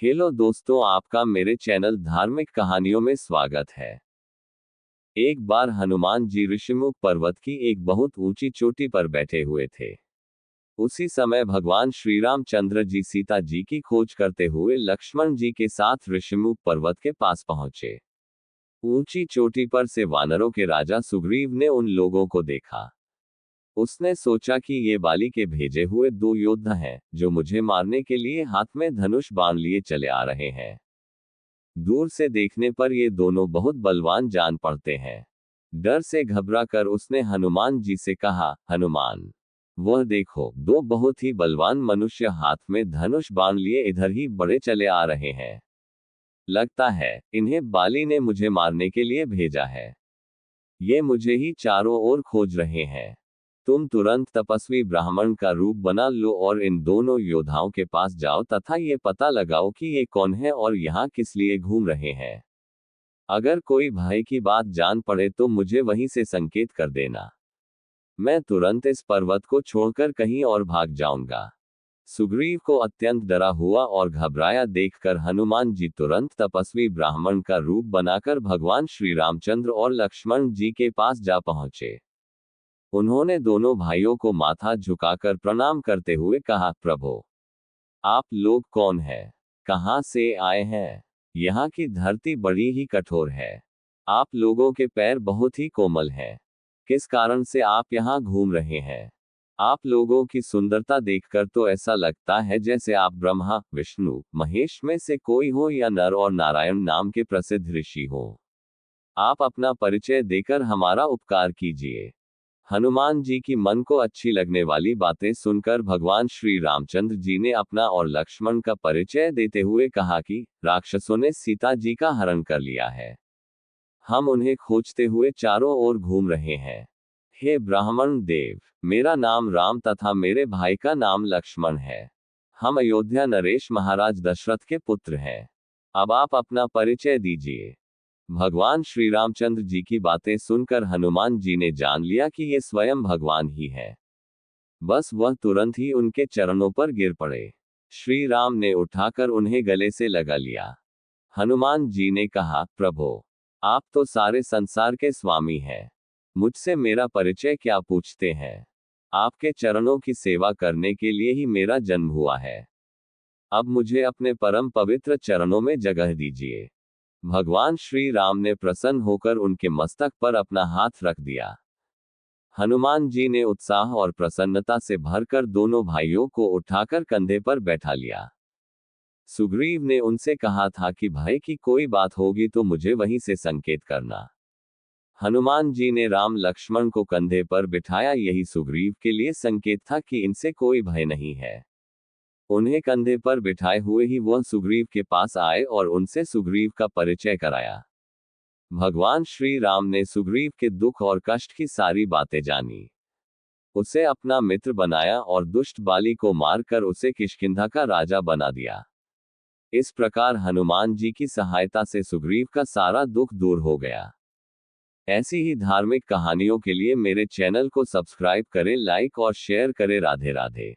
Hello दोस्तों, आपका मेरे चैनल धार्मिक कहानियों में स्वागत है। एक बार हनुमान जी ऋषिमुख पर्वत की एक बहुत ऊंची चोटी पर बैठे हुए थे। उसी समय भगवान श्री रामचंद्र जी सीता जी की खोज करते हुए लक्ष्मण जी के साथ ऋषिमुख पर्वत के पास पहुंचे। ऊंची चोटी पर से वानरों के राजा सुग्रीव ने उन लोगों को देखा। उसने सोचा कि ये बाली के भेजे हुए दो योद्धा हैं, जो मुझे मारने के लिए हाथ में धनुष बाण लिए चले आ रहे हैं। दूर से देखने पर ये दोनों बहुत बलवान जान पड़ते हैं। डर से घबरा कर उसने हनुमान जी से कहा, हनुमान, वह देखो, दो बहुत ही बलवान मनुष्य हाथ में धनुष बाण लिए इधर ही बड़े चले आ रहे हैं। लगता है इन्हें बाली ने मुझे मारने के लिए भेजा है। ये मुझे ही चारों ओर खोज रहे हैं। तुम तुरंत तपस्वी ब्राह्मण का रूप बना लो और इन दोनों योद्धाओं के पास जाओ तथा ये पता लगाओ कि ये कौन है और यहाँ किस लिए घूम रहे हैं। अगर कोई भय की बात जान पड़े तो मुझे वहीं से संकेत कर देना। मैं तुरंत इस पर्वत को छोड़कर कहीं और भाग जाऊंगा। सुग्रीव को अत्यंत डरा हुआ और घबराया देखकर हनुमान जी तुरंत तपस्वी ब्राह्मण का रूप बनाकर भगवान श्री रामचंद्र और लक्ष्मण जी के पास जा पहुंचे। उन्होंने दोनों भाइयों को माथा झुकाकर प्रणाम करते हुए कहा, प्रभु, आप लोग कौन हैं? कहां से आए हैं? यहाँ की धरती बड़ी ही कठोर है। आप लोगों के पैर बहुत ही कोमल हैं। किस कारण से आप यहाँ घूम रहे हैं? आप लोगों की सुंदरता देखकर तो ऐसा लगता है जैसे आप ब्रह्मा, विष्णु, महेश में से कोई हो या नर और नारायण नाम के प्रसिद्ध ऋषि हो। आप अपना परिचय देकर हमारा उपकार कीजिए। हनुमान जी की मन को अच्छी लगने वाली बातें सुनकर भगवान श्री रामचंद्र जी ने अपना और लक्ष्मण का परिचय देते हुए कहा कि राक्षसों ने सीता जी का हरण कर लिया है। हम उन्हें खोजते हुए चारों ओर घूम रहे हैं। हे ब्राह्मण देव, मेरा नाम राम तथा मेरे भाई का नाम लक्ष्मण है। हम अयोध्या नरेश महाराज दशरथ के पुत्र हैं। अब आप अपना परिचय दीजिए। भगवान श्री रामचंद्र जी की बातें सुनकर हनुमान जी ने जान लिया कि ये स्वयं भगवान ही है। बस वह तुरंत ही उनके चरणों पर गिर पड़े। श्री राम ने उठाकर उन्हें गले से लगा लिया। हनुमान जी ने कहा, प्रभु, आप तो सारे संसार के स्वामी हैं। मुझसे मेरा परिचय क्या पूछते हैं? आपके चरणों की सेवा करने के लिए ही मेरा जन्म हुआ है। अब मुझे अपने परम पवित्र चरणों में जगह दीजिए। भगवान श्री राम ने प्रसन्न होकर उनके मस्तक पर अपना हाथ रख दिया। हनुमान जी ने उत्साह और प्रसन्नता से भरकर दोनों भाइयों को उठाकर कंधे पर बैठा लिया। सुग्रीव ने उनसे कहा था कि भय की कोई बात होगी तो मुझे वहीं से संकेत करना। हनुमान जी ने राम लक्ष्मण को कंधे पर बिठाया। यही सुग्रीव के लिए संकेत था कि इनसे कोई भय नहीं है। उन्हें कंधे पर बिठाए हुए ही वह सुग्रीव के पास आए और उनसे सुग्रीव का परिचय कराया। भगवान श्री राम ने सुग्रीव के दुख और कष्ट की सारी बातें जानी। उसे अपना मित्र बनाया और दुष्ट बाली को मारकर उसे किष्किंधा का राजा बना दिया। इस प्रकार हनुमान जी की सहायता से सुग्रीव का सारा दुख दूर हो गया। ऐसी ही धार्मिक कहानियों के लिए मेरे चैनल को सब्सक्राइब करें, लाइक और शेयर करें। राधे राधे।